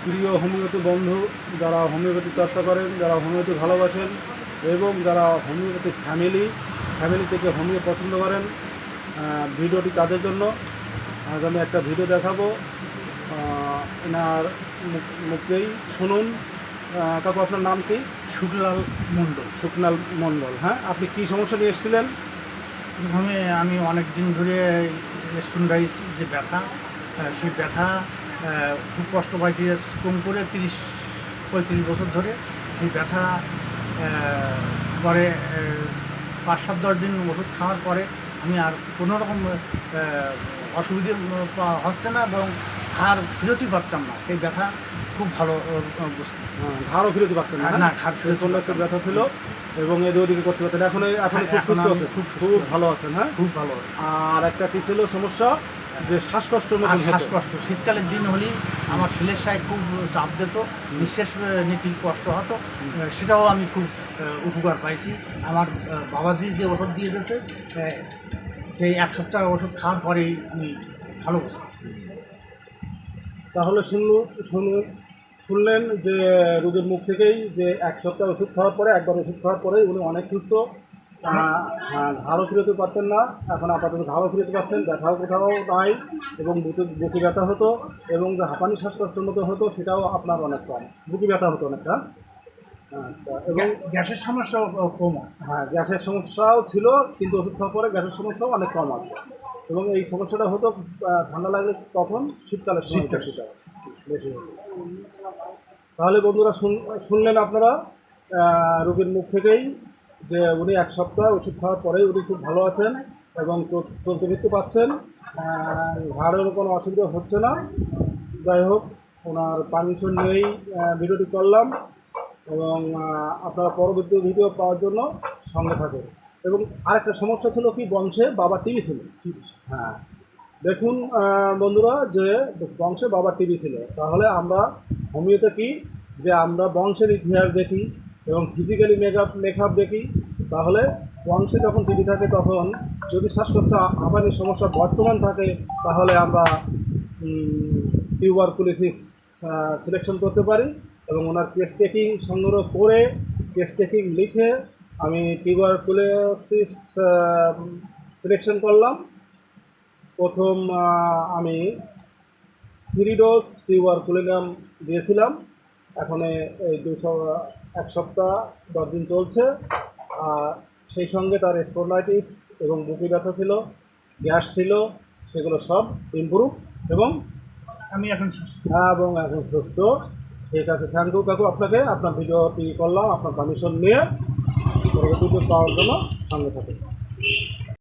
প্রিয় হোমিওপ্যাথি বন্ধু, যারা হোমিওপ্যাথি চর্চা করেন, যারা হোমিওপ্যাথি ভালোবাসেন এবং যারা হোমিওপ্যাথি ফ্যামিলি থেকে হোমিও পছন্দ করেন, ভিডিওটি তাদের জন্য। আজ আমি একটা ভিডিও দেখাবো, এনার মুখেই শুনুন। কাকু, আপনার নাম কি? শুকলাল মণ্ডল। শুকলাল মণ্ডল। হ্যাঁ, আপনি কী সমস্যা নিয়ে এসেছিলেন? প্রথমে আমি অনেক দিন ধরে স্পন্ডাইটিস যে ব্যথা, সেই ব্যথা খুব কষ্ট পাইছি। কম করে 30-35 বছর ধরে সেই ব্যথা। পরে 5-7-10 দিন ওষুধ খাওয়ার পরে আমি আর কোনো রকম অসুবিধে হচ্ছে না এবং খাওয়ার ফিরতি পারতাম না। সেই ব্যথা খুব ভালো বুঝতে। ঘাড়ও ফিরতে পারতেন না, খাট স্পন্ডাইটিসের ব্যথা ছিল এবং এদিকে ওদিকে করতে পারতেন। এখন খুব সুস্থ আছেন, খুব ভালো আছেন। হ্যাঁ, খুব ভালো। আর একটা কী ছিল সমস্যা, যে শ্বাসকষ্ট মতো শ্বাসকষ্ট শীতকালের দিন হলেই আমার ছেলের সাহেব খুব চাপ দিত, নিঃশ্বাস নিতে কষ্ট হতো। সেটাও আমি খুব উপকার পাইছি। আমার বাবাজি যে ওষুধ দিয়ে দিয়েছে, সেই 1 সপ্তাহ ওষুধ খাওয়ার পরেই আমি ভালো বুঝতে। তাহলে শুনলেন যে রোগীর মুখ থেকেই যে 1 সপ্তাহ ওষুধ খাওয়ার পরে, একবার ওষুধ খাওয়ার পরে উনি অনেক সুস্থ। ঘাড়ও ফিরতে পারতেন না, এখন আপাতত ঘাড়ও ফিরতে পারছেন, ব্যথাও কোথাও নাই এবং বুকে ব্যথা হতো এবং যে হাঁপানি শ্বাসকষ্টের মতো হতো সেটাও আপনার অনেক কম। বুকে ব্যথা হতো অনেকটা। আচ্ছা, এবং গ্যাসের সমস্যাও কম। হ্যাঁ, গ্যাসের সমস্যাও ছিল, কিন্তু ওষুধ খাওয়ার পরে গ্যাসের সমস্যাও অনেক কম আছে। এবং এই সমস্যাটা হতো ঠান্ডা লাগলে, তখন শীতকালের সময়টা সেটা বেশি হতো। তাহলে বন্ধুরা, শুনলেন আপনারা রোগীর মুখ থেকেই যে উনি 1 সপ্তাহ ওষুধ খাওয়ার পরেই উনি খুব ভালো আছেন এবং চলতে ফিরতে পারছেন। ঘাড়ের কোনো অসুবিধা হচ্ছে না। যাই হোক, ওনার পারমিশন নিয়েই ভিডিওটি করলাম এবং আপনারা পরবর্তী ভিডিও পাওয়ার জন্য সঙ্গে থাকেন। এবং আরেকটা সমস্যা ছিল কি, বংশে বাবার টিবি ছিল। হ্যাঁ, দেখুন বন্ধুরা, যে বংশে বাবার টিবি ছিল। তাহলে আমরা হোমিওতে কি, যে আমরা বংশের ইতিহাস দেখি এবং ফিজিক্যালি মেকআপ দেখি। তাহলে বংশে যখন টিবি থাকে, তখন যদি শ্বাসকষ্ট হাঁপানির সমস্যা বর্তমান থাকে, তাহলে আমরা টিউবারকুলোসিস সিলেকশন করতে পারি এবং ওনার কেস টেকিং সংগ্রহ করে, কেস টেকিং লিখে আমি টিউবারকুলোসিস সিলেকশন করলাম। প্রথম আমি 3 ডোজ টিউবারকুলিনাম দিয়েছিলাম। এখন এই 1 সপ্তাহ 10 দিন চলছে। আর সেই সঙ্গে তার স্পন্ডাইটিস এবং বুকে ব্যথা ছিল, গ্যাস ছিল, সেগুলো সব ইমপ্রুভ এবং আমি এখন সুস্থ। এখন সুস্থ। ঠিক আছে, থ্যাংক ইউ কাকু আপনাকে। আপনার ভিডিওটি করলাম আপনার পারমিশন নিয়ে। পরবর্তীতে পাওয়ার জন্য সঙ্গে থাকুন।